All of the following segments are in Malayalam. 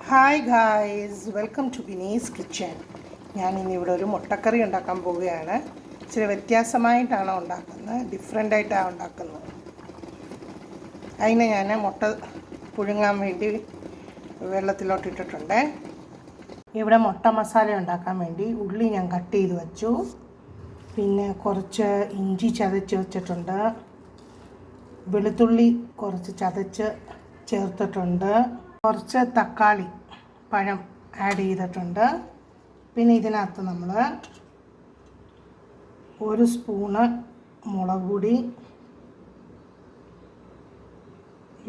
Hi guys, welcome to Vinee's kitchen. ഞാൻ ഇന്നിവിടെ ഒരു മുട്ടക്കറി ഉണ്ടാക്കാൻ പോവുകയാണ്. ഇച്ചിരി വ്യത്യാസമായിട്ടാണ് ഉണ്ടാക്കുന്നത്, ഡിഫറെൻ്റായിട്ടാണ് ഉണ്ടാക്കുന്നത്. അതിന് ഞാൻ മുട്ട പുഴുങ്ങാൻ വേണ്ടി വെള്ളത്തിലോട്ടിട്ടിട്ടുണ്ട്. ഇവിടെ മുട്ട മസാല ഉണ്ടാക്കാൻ വേണ്ടി ഉള്ളി ഞാൻ കട്ട് ചെയ്ത് വെച്ചു. പിന്നെ കുറച്ച് ഇഞ്ചി ചതച്ച് വെച്ചിട്ടുണ്ട്. വെളുത്തുള്ളി കുറച്ച് ചതച്ച് ചേർത്തിട്ടുണ്ട്. കുറച്ച് തക്കാളി പഴം ആഡ് ചെയ്തിട്ടുണ്ട്. പിന്നെ ഇതിനകത്ത് നമ്മൾ 1 സ്പൂണ് മുളക് പൊടി,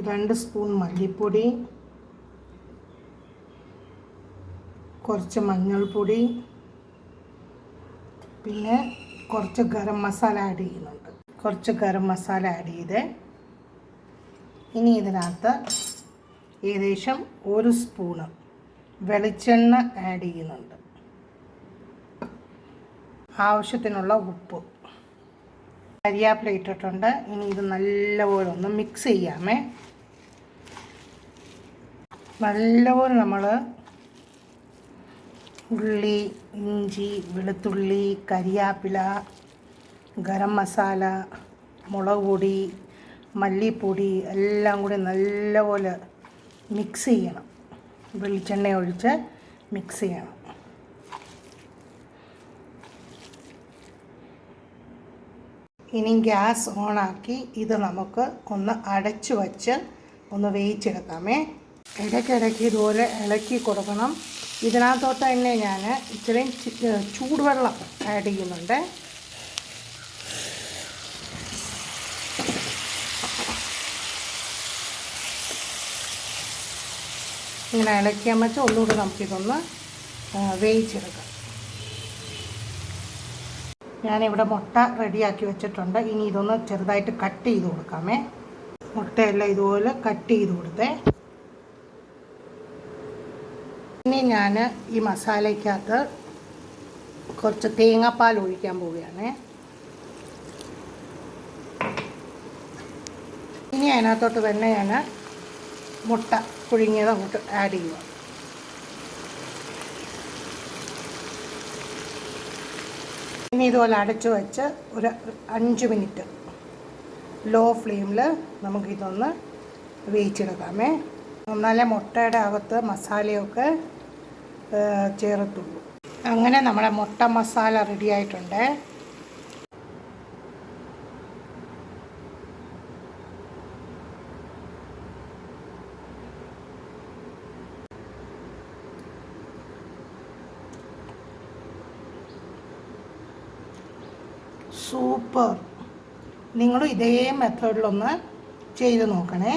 2 സ്പൂൺ മല്ലിപ്പൊടി, കുറച്ച് മഞ്ഞൾപ്പൊടി, പിന്നെ കുറച്ച് ഗരം മസാല ആഡ് ചെയ്യുന്നുണ്ട്. കുറച്ച് ഗരം മസാല ആഡ് ചെയ്ത് ഇനി ഇതിനകത്ത് ഏകദേശം 1 സ്പൂണ് വെളിച്ചെണ്ണ ആഡ് ചെയ്യുന്നുണ്ട്. ആവശ്യത്തിനുള്ള ഉപ്പ്, കരിയാപ്പില ഇട്ടിട്ടുണ്ട്. ഇനി ഇത് നല്ലപോലെ ഒന്ന് മിക്സ് ചെയ്യാമേ. നല്ലപോലെ നമ്മൾ ഉള്ളി, ഇഞ്ചി, വെളുത്തുള്ളി, കരിയാപ്പില, ഗരം മസാല, മുളക് പൊടി, മല്ലിപ്പൊടി എല്ലാം കൂടി നല്ലപോലെ മിക്സ് ചെയ്യണം. വെളിച്ചെണ്ണ ഒഴിച്ച് മിക്സ് ചെയ്യണം. ഇനി ഗ്യാസ് ഓണാക്കി ഇത് നമുക്ക് ഒന്ന് അടച്ചു വച്ച് ഒന്ന് വേവിച്ചെടുക്കാമേ. ഇടയ്ക്കിടയ്ക്ക് ഇതുപോലെ ഇളക്കി കൊടുക്കണം. ഇതിനകത്തോട്ട് തന്നെ ഞാൻ ഇത്രയും ചൂടുവെള്ളം ആഡ് ചെയ്യുന്നുണ്ട്. ഇങ്ങനെ ഇളക്കിയാൽ വെച്ചാൽ ഒന്നുകൂടി നമുക്കിതൊന്ന് വേവിച്ചെടുക്കാം. ഞാനിവിടെ മുട്ട റെഡിയാക്കി വെച്ചിട്ടുണ്ട്. ഇനി ഇതൊന്ന് ചെറുതായിട്ട് കട്ട് ചെയ്ത് കൊടുക്കാമേ. മുട്ടയെല്ലാം ഇതുപോലെ കട്ട് ചെയ്ത് കൊടുത്തേ. ഇനി ഞാൻ ഈ മസാലയ്ക്കകത്ത് കുറച്ച് തേങ്ങാപ്പാൽ ഒഴിക്കാൻ പോവുകയാണ്. ഇനി അതിനകത്തോട്ട് തന്നെ ഞാൻ മുട്ട പുഴുങ്ങിയത് അങ്ങോട്ട് ആഡ് ചെയ്യുക. ഇനി ഇതുപോലെ അടച്ചു വെച്ച് ഒരു 5 മിനിറ്റ് ലോ ഫ്ലെയിമിൽ നമുക്കിതൊന്ന് വേവിച്ചെടുക്കാമേ. എന്നാലേ മുട്ടയുടെ അകത്ത് മസാലയൊക്കെ ചേർത്തുള്ളൂ. അങ്ങനെ നമ്മുടെ മുട്ട മസാല റെഡി ആയിട്ടുണ്ട്. സൂപ്പർ! നിങ്ങളും ഇതേ മെത്തേഡിലൊന്ന് ചെയ്ത് നോക്കണേ.